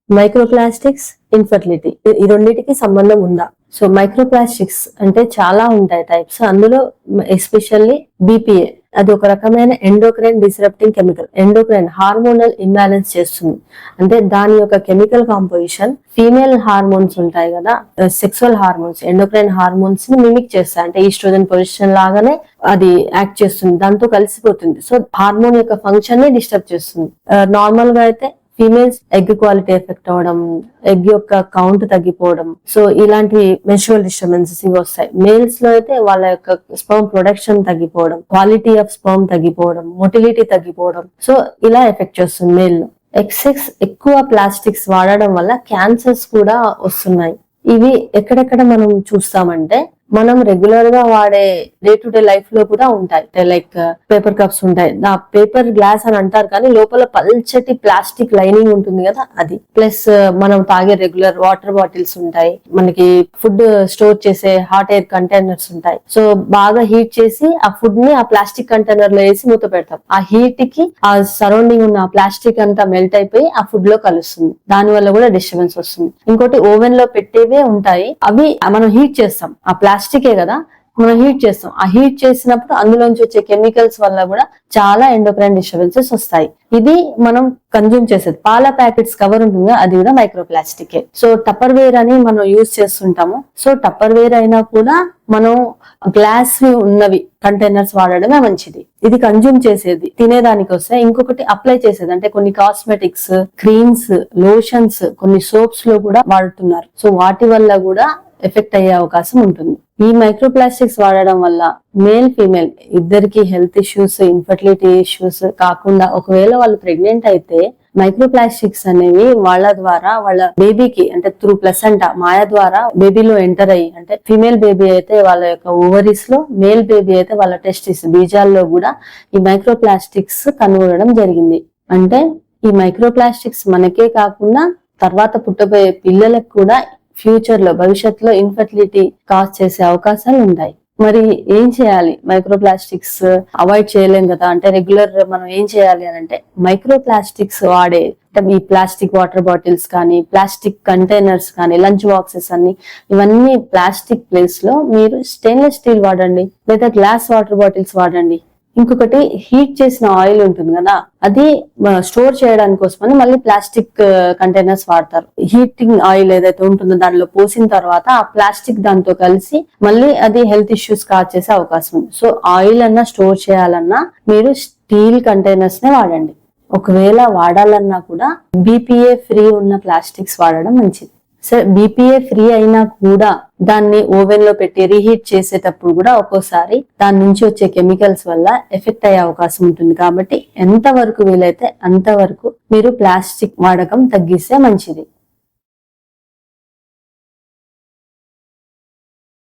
Microplastics, infertility, ఈ రెండింటికి సంబంధం ఉందా? సో మైక్రోప్లాస్టిక్స్ అంటే చాలా ఉంటాయి టైప్స్. అందులో ఎస్పెషల్లీ BPA అది ఒక రకమైన endocrine disrupting chemical. Endocrine hormonal imbalance చేస్తుంది. అంటే దాని యొక్క కెమికల్ కాంపోజిషన్ ఫీమేల్ హార్మోన్స్ ఉంటాయి కదా, సెక్సువల్ హార్మోన్స్, ఎండోక్రైన్ హార్మోన్స్ ని మిమిక్ చేస్తాయి. అంటే ఈస్ట్రోజన్ పొజిషన్ లాగానే అది యాక్ట్ చేస్తుంది, దాంతో కలిసిపోతుంది. సో హార్మోన్ యొక్క ఫంక్షన్ ని డిస్టర్బ్ చేస్తుంది. నార్మల్ గా అయితే ఫీమేల్స్ ఎగ్ క్వాలిటీ ఎఫెక్ట్ అవ్వడం, ఎగ్ యొక్క కౌంట్ తగ్గిపోవడం, సో ఇలాంటి మెన్స్ట్రువల్ డిస్టర్బెన్సెస్ ఇవి వస్తాయి. మేల్స్ లో అయితే వాళ్ళ యొక్క స్పర్మ్ ప్రొడక్షన్ తగ్గిపోవడం, క్వాలిటీ ఆఫ్ స్పర్మ్ తగ్గిపోవడం, మొటిలిటీ తగ్గిపోవడం, సో ఇలా ఎఫెక్ట్ చేస్తుంది మేల్ లో. ఎక్కువ ప్లాస్టిక్స్ వాడడం వల్ల క్యాన్సర్స్ కూడా వస్తున్నాయి. ఇవి ఎక్కడెక్కడ మనం చూస్తామంటే మనం రెగ్యులర్ గా వాడే డే టు డే లైఫ్ లో కూడా ఉంటాయి. లైక్ పేపర్ కప్స్ ఉంటాయి, ఆ పేపర్ గ్లాస్ అని అంటారు కానీ లోపల పల్చటి ప్లాస్టిక్ లైనింగ్ ఉంటుంది కదా అది. ప్లస్ మనం తాగే రెగ్యులర్ వాటర్ బాటిల్స్ ఉంటాయి, మనకి ఫుడ్ స్టోర్ చేసే హాట్ ఎయిర్ కంటైనర్స్ ఉంటాయి. సో బాగా హీట్ చేసి ఆ ఫుడ్ ని ఆ ప్లాస్టిక్ కంటైనర్ లో వేసి మూత పెడతాం. ఆ హీట్ కి ఆ సరౌండింగ్ ఉన్న ప్లాస్టిక్ అంతా మెల్ట్ అయిపోయి ఆ ఫుడ్ లో కలుస్తుంది. దాని వల్ల కూడా డిస్టర్బెన్స్ వస్తుంది. ఇంకోటి ఓవెన్ లో పెట్టేవే ఉంటాయి, అవి మనం హీట్ చేస్తాం, ఆ ప్లాస్టికే కదా మనం హీట్ చేస్తాం. ఆ హీట్ చేసినప్పుడు అందులోంచి వచ్చే కెమికల్స్ వల్ల కూడా చాలా ఎండోక్రైన్ డిస్టర్బెన్సెస్ వస్తాయి. ఇది మనం కన్జ్యూమ్ చేసేది. పాల ప్యాకెట్స్ కవర్ ఉంటుంది, అది కూడా మైక్రోప్లాస్టికే. సో టప్పర్ వేర్ అని మనం యూజ్ చేస్తుంటాము. సో టప్పర్ వేర్ అయినా కూడా మనం గ్లాస్ ఉన్నవి కంటైనర్స్ వాడడమే మంచిది. ఇది కన్జ్యూమ్ చేసేది, తినేదానికి వస్తే. ఇంకొకటి అప్లై చేసేది, అంటే కొన్ని కాస్మెటిక్స్, క్రీమ్స్, లోషన్స్, కొన్ని సోప్స్ లో కూడా వాడుతున్నారు. సో వాటి వల్ల కూడా ఎఫెక్ట్ అయ్యే అవకాశం ఉంటుంది. ఈ మైక్రోప్లాస్టిక్స్ వాడడం వల్ల మేల్ ఫీమేల్ ఇద్దరికి హెల్త్ ఇష్యూస్, ఇన్ఫర్టిలిటీ ఇష్యూస్ కాకుండా ఒకవేళ వాళ్ళు ప్రెగ్నెంట్ అయితే మైక్రోప్లాస్టిక్స్ అనేవి వాళ్ళ ద్వారా వాళ్ళ బేబీకి, అంటే త్రూ ప్లసెంటా మాయ ద్వారా బేబీలో ఎంటర్ అయ్యి, అంటే ఫీమేల్ బేబీ అయితే వాళ్ళ యొక్క ఓవరీస్ లో, మేల్ బేబీ అయితే వాళ్ళ టెస్టిస్ బీజాల్లో కూడా ఈ మైక్రోప్లాస్టిక్స్ కనుగొనడం జరిగింది. అంటే ఈ మైక్రోప్లాస్టిక్స్ మనకే కాకుండా తర్వాత పుట్టబోయే పిల్లలకు కూడా ఫ్యూచర్ లో, భవిష్యత్తులో ఇన్ఫర్టిలిటీ కాజ్ చేసే అవకాశాలు ఉంటాయి. మరి ఏం చేయాలి? మైక్రోప్లాస్టిక్స్ అవాయిడ్ చేయలేం కదా. అంటే రెగ్యులర్ మనం ఏం చేయాలి అని అంటే, మైక్రోప్లాస్టిక్స్ వాడే ఈ ప్లాస్టిక్ వాటర్ బాటిల్స్ కానీ, ప్లాస్టిక్ కంటైనర్స్ కానీ, లంచ్ బాక్సెస్ అన్ని, ఇవన్నీ ప్లాస్టిక్ ప్లేస్ లో మీరు స్టెయిన్లెస్ స్టీల్ వాడండి, లేదా గ్లాస్ వాటర్ బాటిల్స్ వాడండి. ఇంకొకటి హీట్ చేసిన ఆయిల్ ఉంటుంది కదా, అది స్టోర్ చేయడానికి కోసమని మళ్ళీ ప్లాస్టిక్ కంటైనర్స్ వాడతారు. హీటింగ్ ఆయిల్ ఏదైతే ఉంటుందో దానిలో పోసిన తర్వాత ఆ ప్లాస్టిక్ దాంతో కలిసి మళ్ళీ అది హెల్త్ ఇష్యూస్ కాజ్ చేసే అవకాశం ఉంది. సో ఆయిల్ అన్నా స్టోర్ చేయాలన్నా మీరు స్టీల్ కంటైనర్స్ నే వాడండి. ఒకవేళ వాడాలన్నా కూడా BPA ఫ్రీ ఉన్న ప్లాస్టిక్స్ వాడడం మంచిది. సరే, BPA ఫ్రీ అయినా కూడా దాన్ని ఓవెన్ లో పెట్టి రీహీట్ చేసేటప్పుడు కూడా ఒక్కోసారి దాని నుంచి వచ్చే కెమికల్స్ వల్ల ఎఫెక్ట్ అయ్యే అవకాశం ఉంటుంది. కాబట్టి ఎంతవరకు వీలైతే అంతవరకు మీరు ప్లాస్టిక్ వాడకం తగ్గిస్తే మంచిది.